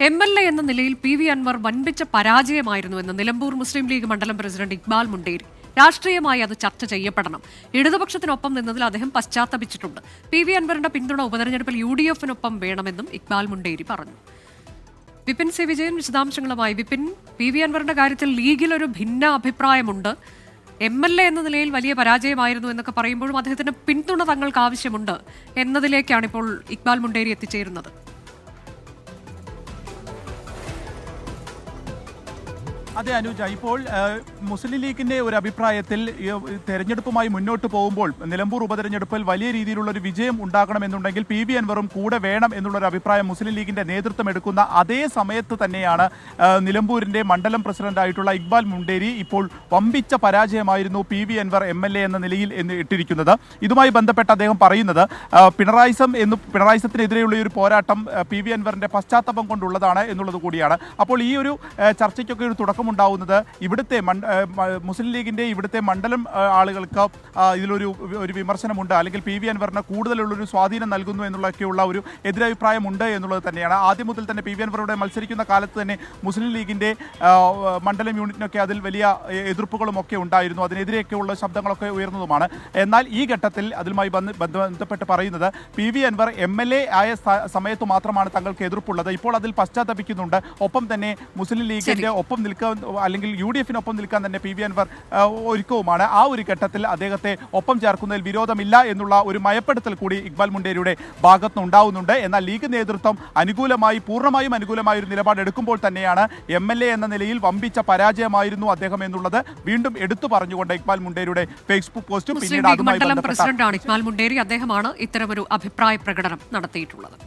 MLA എന്ന നിലയിൽ PV Anwar വൻപിച്ച പരാജയമായിരുന്നുവെന്ന് Nilambur മുസ്ലിം league മണ്ഡലം പ്രസിഡന്റ് ഇക്ബാൽ മുണ്ടേരി. രാഷ്ട്രീയമായി അത് ചർച്ച ചെയ്യപ്പെടണം. ഇടതുപക്ഷത്തിനൊപ്പം നിന്നതിൽ അദ്ദേഹം പശ്ചാത്തപിച്ചിട്ടുണ്ട്. PV അൻവറിന്റെ പിന്തുണ ഉപതെരഞ്ഞെടുപ്പിൽ UDF-നൊപ്പം വേണമെന്നും ഇക്ബാൽ മുണ്ടേരി പറഞ്ഞു. വിപിൻ സി വിജയൻ വിശദാംശങ്ങളുമായി. വിപിൻ, PV അൻവറിന്റെ കാര്യത്തിൽ ലീഗിൽ ഒരു ഭിന്ന അഭിപ്രായമുണ്ട്. MLA എന്ന നിലയിൽ വലിയ പരാജയമായിരുന്നു എന്നൊക്കെ പറയുമ്പോഴും അദ്ദേഹത്തിന്റെ പിന്തുണ തങ്ങൾക്ക് ആവശ്യമുണ്ട് എന്നതിലേക്കാണ് ഇപ്പോൾ ഇക്ബാൽ മുണ്ടേരി എത്തിച്ചേരുന്നത്. അതെ അനുജ, ഇപ്പോൾ മുസ്ലിം ലീഗിന്റെ ഒരു അഭിപ്രായത്തിൽ തെരഞ്ഞെടുപ്പുമായി മുന്നോട്ട് പോകുമ്പോൾ നിലമ്പൂർ ഉപതെരഞ്ഞെടുപ്പിൽ വലിയ രീതിയിലുള്ള ഒരു വിജയം ഉണ്ടാകണമെന്നുണ്ടെങ്കിൽ PV അൻവറും കൂടെ വേണം എന്നുള്ളൊരു അഭിപ്രായം മുസ്ലിം ലീഗിന്റെ നേതൃത്വം എടുക്കുന്ന അതേ സമയത്ത് തന്നെയാണ് നിലമ്പൂരിന്റെ മണ്ഡലം പ്രസിഡന്റായിട്ടുള്ള ഇക്ബാൽ മുണ്ടേരി ഇപ്പോൾ വമ്പിച്ച പരാജയമായിരുന്നു PV അൻവർ MLA എന്ന നിലയിൽ ഇട്ടിരിക്കുന്നത്. ഇതുമായി ബന്ധപ്പെട്ട് അദ്ദേഹം പറയുന്നത് പിണറായിസത്തിനെതിരെയുള്ള ഒരു പോരാട്ടം PV അൻവറിന്റെ പശ്ചാത്തലം കൊണ്ടുള്ളതാണ് എന്നുള്ളത് കൂടിയാണ്. അപ്പോൾ ഈ ഒരു ചർച്ചയ്ക്കൊക്കെ ഒരു തുടക്കം ഉണ്ടാവുന്നത് ഇവിടുത്തെ മുസ്ലിം ലീഗിന്റെ ഇവിടുത്തെ മണ്ഡലം ആളുകൾക്ക് ഇതിലൊരു വിമർശനമുണ്ട്, അല്ലെങ്കിൽ PV അൻവറിന് കൂടുതലുള്ളൊരു സ്വാധീനം നൽകുന്നു എന്നുള്ളൊക്കെയുള്ള ഒരു എതിരഭിപ്രായമുണ്ട് എന്നുള്ളത് തന്നെയാണ്. ആദ്യം മുതൽ തന്നെ PV അൻവറുടെ മത്സരിക്കുന്ന കാലത്ത് തന്നെ മുസ്ലിം ലീഗിന്റെ മണ്ഡലം യൂണിറ്റിനൊക്കെ അതിൽ വലിയ എതിർപ്പുകളും ഒക്കെ ഉണ്ടായിരുന്നു. അതിനെതിരെയൊക്കെയുള്ള ശബ്ദങ്ങളൊക്കെ ഉയർന്നതുമാണ്. എന്നാൽ ഈ ഘട്ടത്തിൽ അതുമായി ബന്ധപ്പെട്ട് പറയുന്നത് PV അൻവർ MLA ആയ സമയത്ത് മാത്രമാണ് തങ്ങൾക്ക് എതിർപ്പുള്ളത്. ഇപ്പോൾ അതിൽ പശ്ചാത്തപിക്കുന്നുണ്ട്. ഒപ്പം തന്നെ മുസ്ലിം ലീഗിന്റെ ഒപ്പം നിൽക്കാൻ, അല്ലെങ്കിൽ UDF-നൊപ്പം നിൽക്കാൻ തന്നെ PV അൻവർ ഒരുക്കവുമാണ്. ആ ഒരു ഘട്ടത്തിൽ അദ്ദേഹത്തെ ഒപ്പം ചേർക്കുന്നതിൽ വിരോധമില്ല എന്നുള്ള ഒരു മയപ്പെടുത്തൽ കൂടി ഇക്ബാൽ മുണ്ടേരിയുടെ ഭാഗത്തുനിന്ന് ഉണ്ടാവുന്നുണ്ട്. എന്നാൽ ലീഗ് നേതൃത്വം പൂർണ്ണമായും അനുകൂലമായ ഒരു നിലപാടെടുക്കുമ്പോൾ തന്നെയാണ് MLA എന്ന നിലയിൽ വമ്പിച്ച പരാജയമായിരുന്നു അദ്ദേഹം എന്നുള്ളത് വീണ്ടും എടുത്തു പറഞ്ഞുകൊണ്ട് ഇക്ബാൽ മുണ്ടേരിയുടെ ഫേസ്ബുക്ക് പോസ്റ്റും പിന്നീട് അതുമായി ബന്ധപ്പെട്ട ഇക്ബാൽ മുണ്ടേരി അദ്ദേഹമാണ് ഇത്തരമൊരു അഭിപ്രായ പ്രകടനം നടത്തിയിട്ടുള്ളത്.